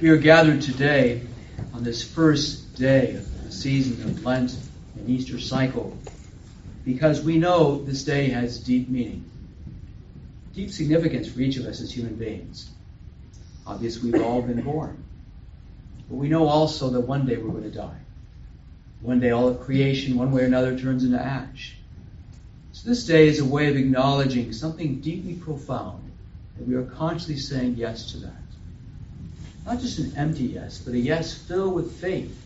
We are gathered today on this first day of the season of Lent and Easter cycle because we know this day has deep meaning, deep significance for each of us as human beings. Obviously, we've all been born. But we know also that one day we're going to die. One day all of creation, one way or another, turns into ash. So this day is a way of acknowledging something deeply profound, that we are consciously saying yes to that. Not just an empty yes, but a yes filled with faith,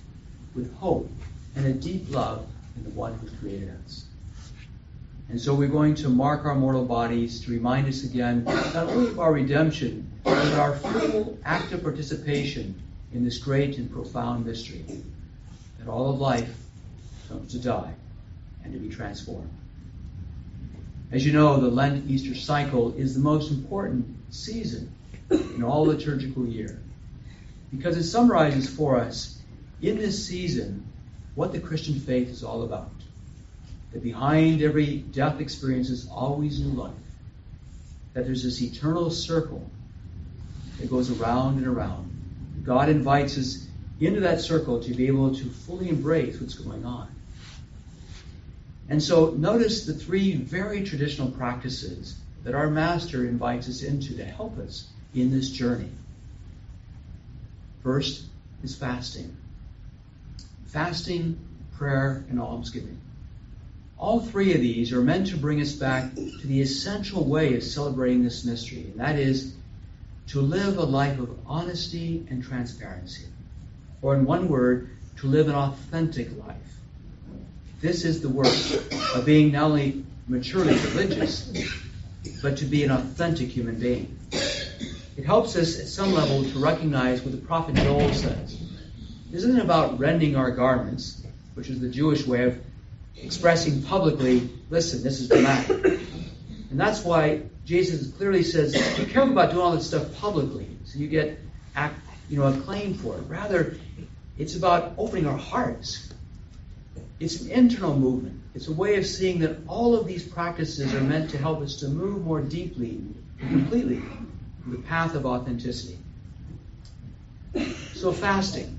with hope, and a deep love in the one who created us. And so we're going to mark our mortal bodies to remind us again, not only of our redemption, but of our full active participation in this great and profound mystery, that all of life comes to die and to be transformed. As you know, the Lent-Easter cycle is the most important season in all liturgical year, because it summarizes for us in this season what the Christian faith is all about. That behind every death experience is always new life. That there's this eternal circle that goes around and around. God invites us into that circle to be able to fully embrace what's going on. And so notice the three very traditional practices that our Master invites us into to help us in this journey. First is fasting. Fasting, prayer, and almsgiving. All three of these are meant to bring us back to the essential way of celebrating this mystery, and that is to live a life of honesty and transparency. Or in one word, to live an authentic life. This is the work of being not only maturely religious, but to be an authentic human being. It helps us at some level to recognize what the prophet Joel says. This isn't about rending our garments, which is the Jewish way of expressing publicly, listen, this is dramatic. And that's why Jesus clearly says, be careful about doing all this stuff publicly, so you get acclaim for it. Rather, it's about opening our hearts. It's an internal movement. It's a way of seeing that all of these practices are meant to help us to move more deeply and completely in the path of authenticity. So fasting.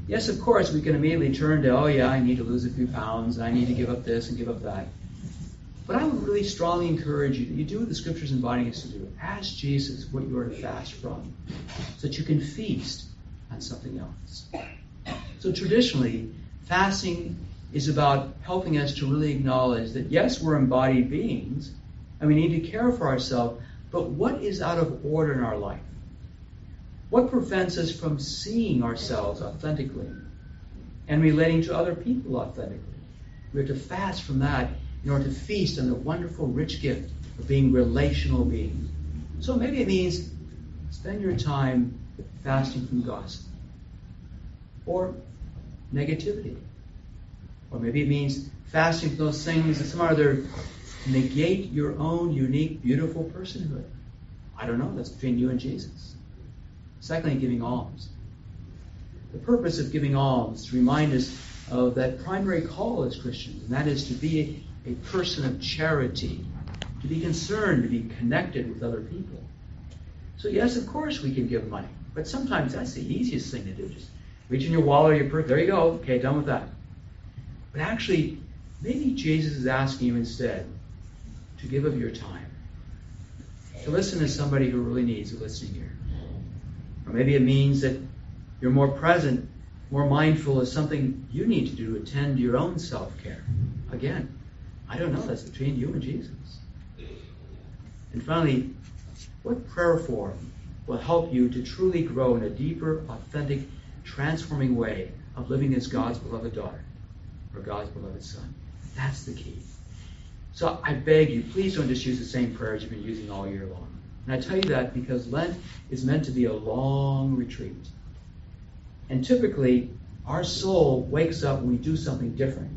Yes, of course, we can immediately turn to, I need to lose a few pounds, and I need to give up this and give up that. But I would really strongly encourage you that you do what the Scriptures inviting us to do. Ask Jesus what you are to fast from, so that you can feast on something else. So traditionally, fasting is about helping us to really acknowledge that, yes, we're embodied beings, and we need to care for ourselves, but what is out of order in our life? What prevents us from seeing ourselves authentically and relating to other people authentically? We have to fast from that in order to feast on the wonderful, rich gift of being relational beings. So maybe it means spend your time fasting from gossip or negativity. Or maybe it means fasting from those things that somehow or other negate your own unique, beautiful personhood. I don't know. That's between you and Jesus. Secondly, giving alms. The purpose of giving alms is to remind us of that primary call as Christians, and that is to be a person of charity, to be concerned, to be connected with other people. So yes, of course we can give money, but sometimes that's the easiest thing to do. Just reach in your wallet or your purse, there you go, okay, done with that. But actually, maybe Jesus is asking you instead to give of your time, to listen to somebody who really needs a listening ear. Or maybe it means that you're more present, more mindful of something you need to do to attend to your own self-care. Again, I don't know, that's between you and Jesus. And finally, what prayer form will help you to truly grow in a deeper, authentic, transforming way of living as God's beloved daughter or God's beloved son? That's the key. So I beg you, please don't just use the same prayers you've been using all year long. And I tell you that because Lent is meant to be a long retreat. And typically, our soul wakes up when we do something different.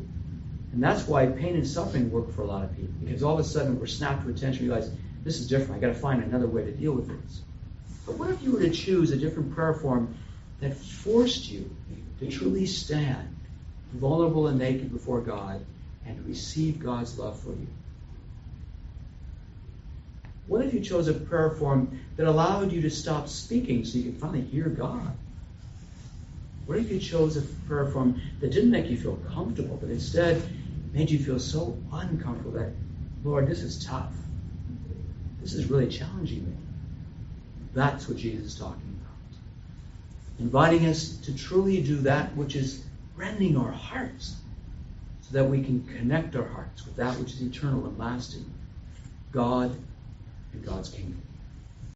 And that's why pain and suffering work for a lot of people. Because all of a sudden we're snapped to attention and realize, this is different. I've got to find another way to deal with this. But what if you were to choose a different prayer form that forced you to truly stand vulnerable and naked before God and to receive God's love for you? What if you chose a prayer form that allowed you to stop speaking so you could finally hear God? What if you chose a prayer form that didn't make you feel comfortable, but instead made you feel so uncomfortable that, Lord, this is tough. This is really challenging me. That's what Jesus is talking about. Inviting us to truly do that which is rending our hearts, so that we can connect our hearts with that which is eternal and lasting, God and God's kingdom.